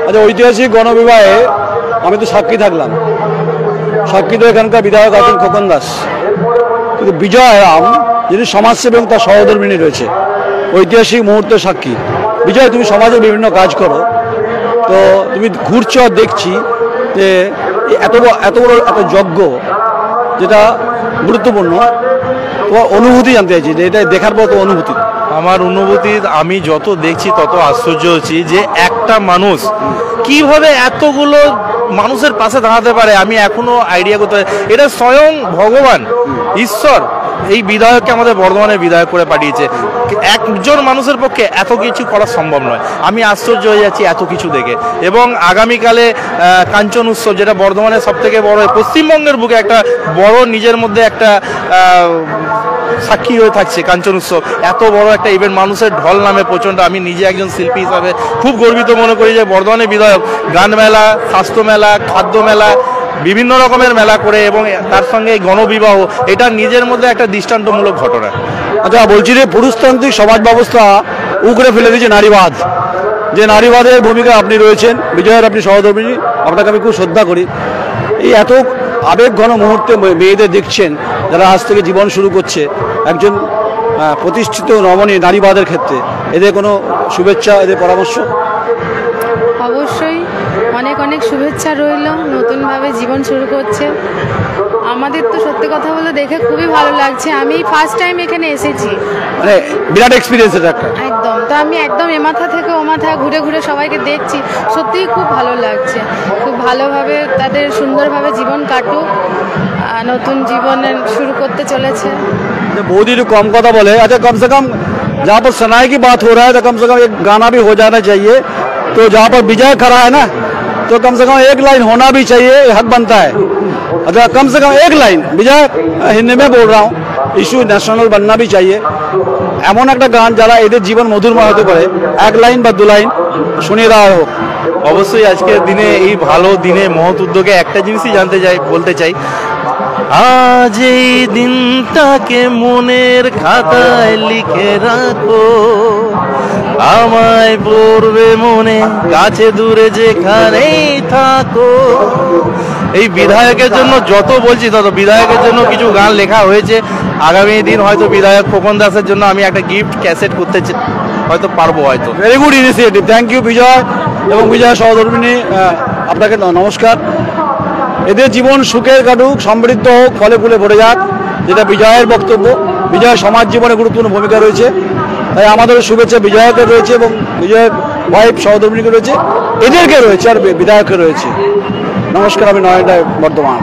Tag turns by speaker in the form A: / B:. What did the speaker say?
A: আচ্ছা, ঐতিহাসিক গণবিবাহে আমি তো সাক্ষী থাকলাম। সাক্ষী তো এখানকার বিধায়ক আছেন খোকন দাস, কিন্তু বিজয় রাম যিনি সমাজসেবী এবং তার সহধর্মিণী রয়েছে, ঐতিহাসিক মুহূর্তের সাক্ষী। বিজয়, তুমি সমাজে বিভিন্ন কাজ করো, তো তুমি ঘুরছো আর দেখছি যে এত বড় এত যজ্ঞ, যেটা গুরুত্বপূর্ণ, তোমার অনুভূতি জানতে চাইছি যে এটা দেখার পর তো অনুভূতি।
B: আমার অনুভূতি, আমি যত দেখছি তত আশ্চর্য হচ্ছি যে একটা মানুষ কিভাবে এতগুলো মানুষের পাশে দাঁড়াতে পারে। আমি এখনো আইডিয়া করতে পারি, এটা স্বয়ং ভগবান ঈশ্বর এই বিধায়ককে আমাদের বর্ধমানের বিধায়ক করে পাঠিয়েছে। একজন মানুষের পক্ষে এত কিছু করা সম্ভব নয়। আমি আশ্চর্য হয়ে যাচ্ছি এত কিছু দেখে। এবং আগামীকালে কাঞ্চন উৎসব, যেটা বর্ধমানের সবথেকে বড়, পশ্চিমবঙ্গের বুকে একটা বড় নিজের মধ্যে একটা সাক্ষী হয়ে থাকছে কাঞ্চন উৎসব। এত বড় একটা ইভেন্ট, মানুষের ঢল নামে প্রচণ্ড। আমি নিজে একজন শিল্পী হিসাবে খুব গর্বিত মনে করি যে বর্ধমানের বিধায়ক গান মেলা, স্বাস্থ্য মেলা, খাদ্য মেলা, বিভিন্ন রকমের মেলা করে এবং তার সঙ্গে গণবিবাহ, এটা নিজের মধ্যে একটা দৃষ্টান্তমূলক ঘটনা।
A: আচ্ছা, বলছি যে পুরুষতান্ত্রিক সমাজ ব্যবস্থা উগড়ে ফেলে দিয়েছে নারীবাদ, যে নারীবাদের ভূমিকা আপনি রয়েছেন, বিজয়ের আপনি সহধর্মিণী, আপনাকে আমি খুব শ্রদ্ধা করি। এই এত আবেগ ঘন মুহূর্তে মেয়েদের দেখছেন যারা আজ থেকে জীবন শুরু করছে, একজন প্রতিষ্ঠিত রমণী নারীবাদের ক্ষেত্রে, এদের কোনো শুভেচ্ছা, এদের পরামর্শ?
C: অবশ্যই অনেক অনেক শুভেচ্ছা রইল, নতুনভাবে জীবন শুরু করছে। আমাদের তো সত্যি কথা বলে দেখে খুবই ভালো লাগছে। আমি ফার্স্ট টাইম এখানে এসেছি,
A: মানে বিরাট এক্সপিরিয়েন্স এটা একটা।
C: একদম। তো আমি একদম এ মাথা থেকে ও মাথা ঘুরে ঘুরে সবাইকে দেখছি, সত্যিই খুব ভালো লাগছে। খুব ভালোভাবে তাদের সুন্দরভাবে জীবন কাটুক, নতুন জীবনের শুরু করতে চলেছে।
A: मोदी जो कम কথা বলে, अच्छा कम से कम जहाँ पर सनाई की बात हो रहा है तो कम से कम एक गाना भी हो जाना चाहिए। तो जहाँ पर विजय खड़ा है ना, तो कम से कम एक लाइन होना भी चाहिए, हक बनता है। अच्छा, कम से कम एक लाइन विजय, हिंदी में बोल रहा हूँ, इशू नेशनल बनना भी चाहिए। এমন একটা গান যারা এদের জীবন মধুরময় হতে পারে, এক লাইন বা দু লাইন শুনিয়ে দেওয়া হোক।
B: অবশ্যই আজকের দিনে, এই ভালো দিনে, মহৎ উদ্যোগে একটা জিনিসই বলতে চাই, আজ এই দিনটাকে মনের খাতায় লিখে রাখো, আমায় পড়বে মনে, কাছে দূরে যেখানেই থাকো। এই বিধায়কের জন্য যত বলছি তত, বিধায়কের জন্য কিছু গান লেখা হয়েছে। আগামী দিন হয়তো বিধায়ক খোকন দাসের জন্য আমি একটা গিফট ক্যাসেট করতে হয়তো পারবো, হয়তো।
A: Very good initiative, thank you Bijoy এবং বিজয় সহধর্মিণী, আপনাকে নমস্কার। এদের জীবন সুখের কাটুক, সমৃদ্ধ হোক, ফলে ফুলে ভরে যাক, যেটা বিজয়ের বক্তব্য। বিজয় সমাজ জীবনে গুরুত্বপূর্ণ ভূমিকা রয়েছে, তাই আমাদের শুভেচ্ছা বিজয়কে রয়েছে এবং বিজয়ের ওয়াইফ সহধর্মিণীকে রয়েছে, এদেরকে রয়েছে, আর বিধায়ককে রয়েছে। নমস্কার, আমি নয়নদা, বর্ধমান।